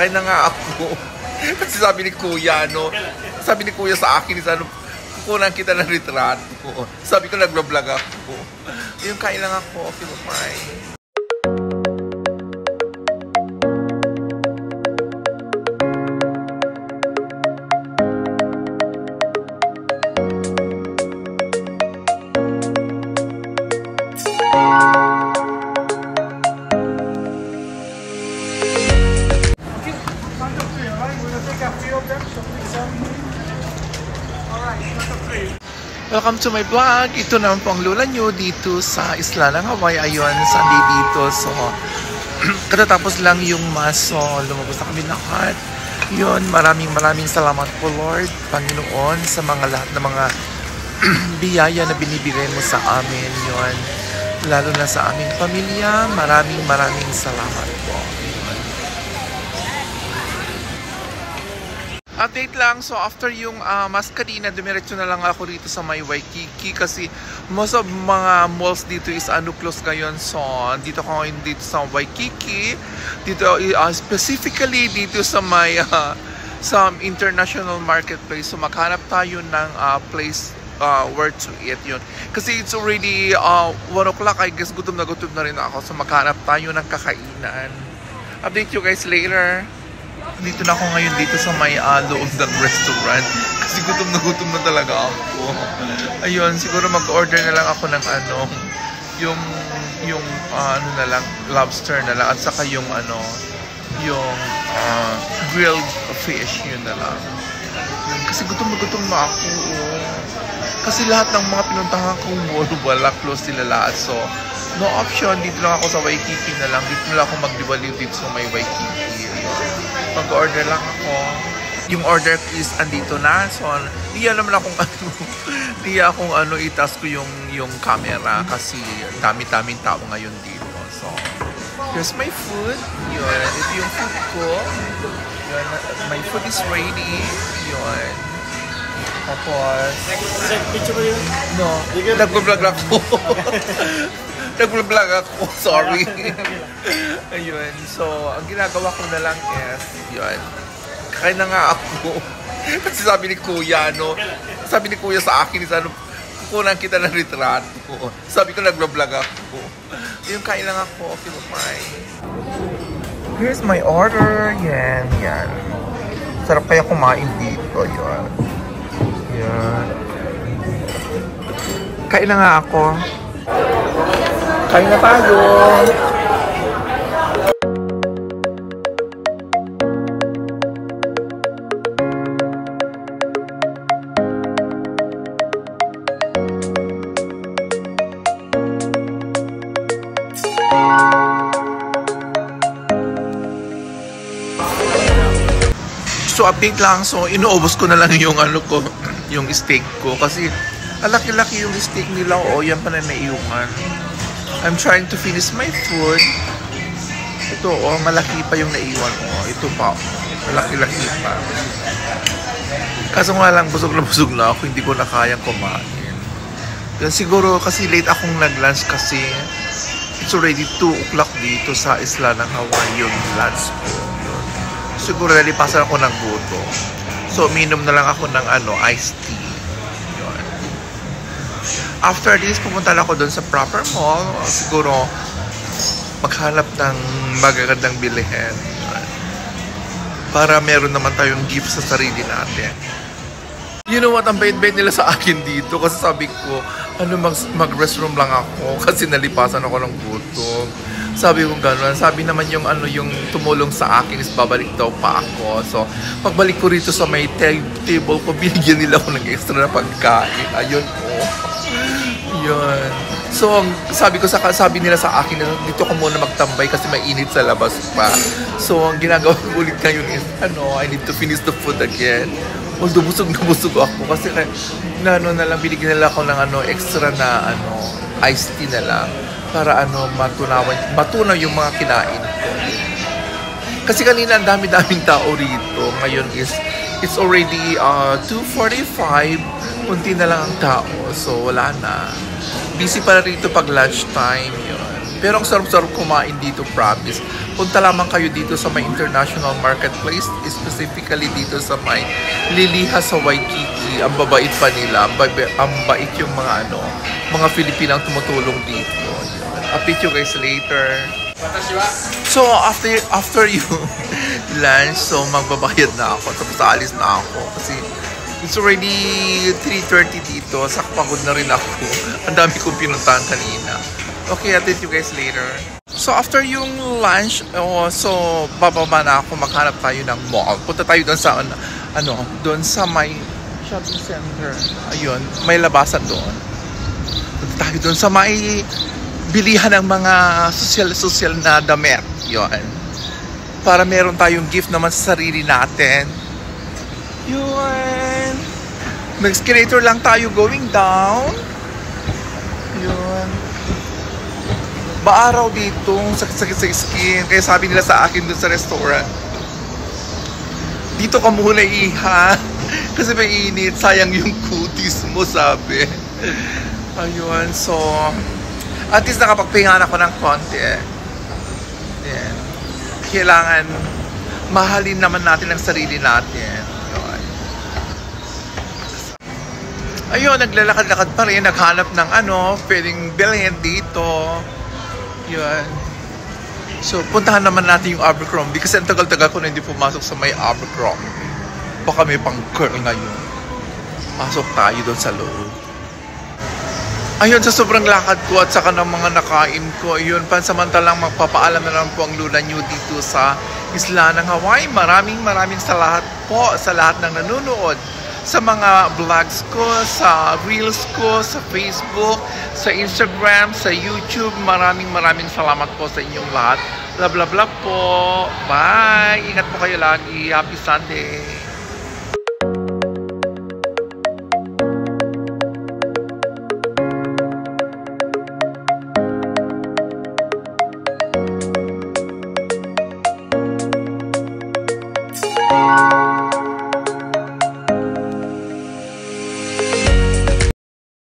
kakain na nga ako. Kasi sabi ni Kuya, sabi ni Kuya sa akin, kukunan kita ng retrato. Sabi ko, nag-vlog ako. Yung kain lang ako, okay, bye. Welcome to my vlog. Ito naman po ang lula nyo dito sa isla ng Hawaii. Ayun, Sunday dito. So, katatapos lang yung mass. So, lumabas na kami lahat. Yun, maraming salamat po Lord, Panginoon, sa mga lahat ng mga biyaya na binibigay mo sa amin. Yun, lalo na sa aming pamilya. Maraming salamat po. Update lang, so after yung mas kanina, dumiretso na lang ako rito sa may Waikiki kasi most of mga malls dito is close ngayon. So dito ako ngayon dito sa Waikiki, dito specifically dito sa may sa international marketplace. So maghanap tayo ng place where to eat yun. Kasi it's already 1 o'clock, I guess gutom na rin ako. So maghanap tayo ng kakainan. Update you guys later. Dito na ako ngayon dito sa may loob ng restaurant kasi gutom na talaga ako. Ayun, siguro mag-order na lang ako ng yung na lang, lobster na lang at saka yung yung grilled fish, yun na lang. Yun, kasi gutom na ako. Kasi lahat ng mga pinuntahan kong mall, wala, close sila lahat. So, no option, dito lang ako sa Waikiki na lang. Dito lang ako magdiwaliw dito sa may Waikiki. Mag-order lang ako. Yung order is andito na. So, di naman akong itas ko yung camera kasi dami-daming tao ngayon dito. So, here's my food. Yun. Ito yung food ko. Yun. My food is ready. Yun. Tapos, picture mo yun? No. Nag-vlog ako. Nag-vlog ako. Sorry. Ayun. So, ang ginagawa ko na lang is, yun. Kakain na nga ako. Kasi sabi ni Kuya, sabi ni Kuya sa akin, kukunan kita ng retrato. Sabi ko, nag-vlog ako. Yung kain lang ako. Okay, bye. Here's my order. Yan. Sarap kaya kumain dito. Yan. Kain na nga ako. Kain na tayo. So update lang, so inuubos ko na lang yung yung steak ko kasi laki-laki yung steak nila. Yan pa na naiuman. I'm trying to finish my food. Ito malaki pa yung naiwan. Ito pa, malaki-laki pa. Kaso nga lang, busog na ako, hindi ko na kayang kumain. Yan siguro kasi late akong nag-lunch kasi it's already 2 o'clock dito sa isla ng Hawaii yung lunch ko. Siguro nalipasan ako ng gutom. So, uminom na lang ako ng iced tea. Yun. After this, pumunta na ako doon sa proper mall. Siguro, maghanap ng magagandang bilihin. Yun. Para meron naman tayong gift sa sarili natin. You know what? Ang bait-bait nila sa akin dito. Kasi sabi ko, mag-restroom lang ako. Kasi nalipasan ako ng gutom. Sabi ko gano'n. Sabi naman yung yung tumulong sa akin is babalik daw pa ako. So, pagbalik ko rito sa may table ko, binigyan nila ako ng extra na pagkain. Ayun po. Yun. So, sabi nila sa akin na dito ko muna magtambay kasi mainit sa labas pa. So, ang ginagawa ko ulit ngayon is, I need to finish the food again. Although busog ako kasi na lang binigyan nila ako ng extra na iced tea na lang. Para matunaw yung mga kinain ko. Kasi kanina ang dami-daming tao rito. Ngayon it's already 2:45. Kunti na lang ang tao. So wala na. Busy para rito pag lunchtime. Yun. Pero ang sarap-sarap kumain dito, promise. Punta lamang kayo dito sa may International Marketplace, specifically dito sa may Liliha sa Waikiki. Ang babait pa nila, ang bait yung mga Filipinang tumutulong dito. Update you guys later. So after yung lunch, so magbabayad na ako, tapos aalis na ako kasi it's already 3:30 dito. Sakpagod na rin ako. Ang dami kong pinuntahan kanina. Okay, update you guys later. So after yung lunch, so bababa na ako, maghanap tayo ng mall. Punta tayo doon sa doon sa may shopping center. Ayun, may labasan doon. Punta tayo doon sa may bilihan ng mga social na damit. Yun. Para meron tayong gift naman sa sarili natin. Yun. Mag-escalator lang tayo going down. Yun. Maaraw dito, sakit-sakit sa skin. Kaya sabi nila sa akin dun sa restaurant, dito ka muna iha. Kasi may init, sayang yung kutis mo, sabi. Ayun, so at least nakapagpahinga ako ng konti. Yan. Kailangan mahalin naman natin ang sarili natin. Ayun, naglalakad-lakad pa rin, naghanap ng pwedeng bilhin dito. Yun. So, puntahan naman natin yung Abercrombie kasi ang tagal-tagal ko na hindi pumasok sa may Abercrombie. Baka may pang-curl ngayon. Pasok tayo doon sa loob. Ayun, sa sobrang lakad ko at saka ng mga nakain ko, ayun, pansamantalang magpapaalam na lang po ang Lula New dito sa isla ng Hawaii. Maraming salamat po sa lahat ng nanonood. Sa mga vlogs ko, sa reels ko, sa Facebook, sa Instagram, sa YouTube. Maraming salamat po sa inyong lahat. Blah po. Bye! Ingat po kayo lagi. Happy Sunday!